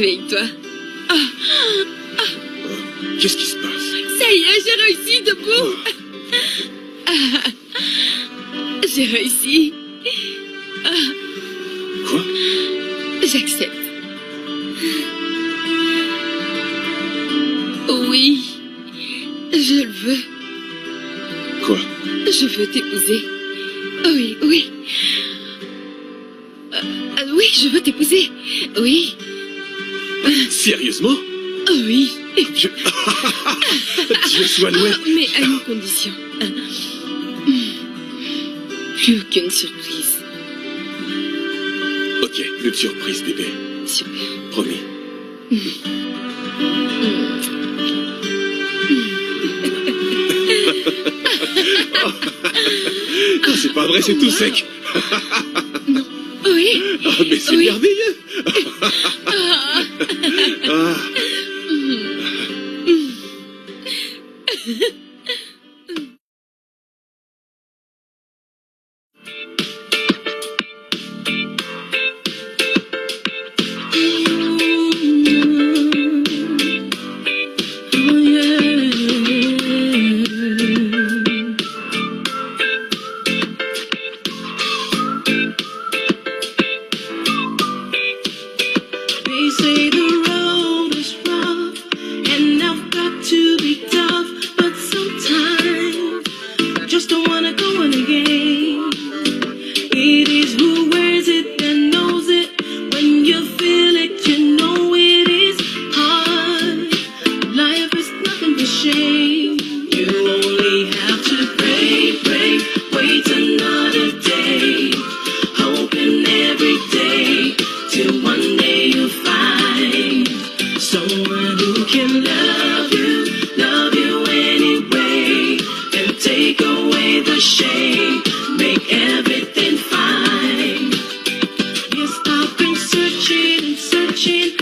Réveille-toi. Qu'est-ce qui se passe? Ça y est, j'ai réussi, debout. J'ai réussi. Quoi? J'accepte. Oui, je le veux. Quoi? Je veux t'épouser. Oui, oui. Oui, je veux t'épouser. Oui. Sérieusement? Oui. Je suis alloué. Mais à une condition. Plus aucune surprise. Ok, plus de surprise, bébé. Super. Promis. Oh, c'est pas vrai, c'est tout sec. Non. Oui. Oh, mais c'est Oui. merveilleux. Ah. They say the road is rough, and I've got to be tough, but sometimes I just don't wanna go in again. It is who wears it and knows it. When you feel it, you know it is hard. Life is nothing but shame. You only have to pray, pray, wait another day, hoping every day till one day you find someone who can love you anyway, and take away the shame, make everything fine. Yes, I've been searching and searching,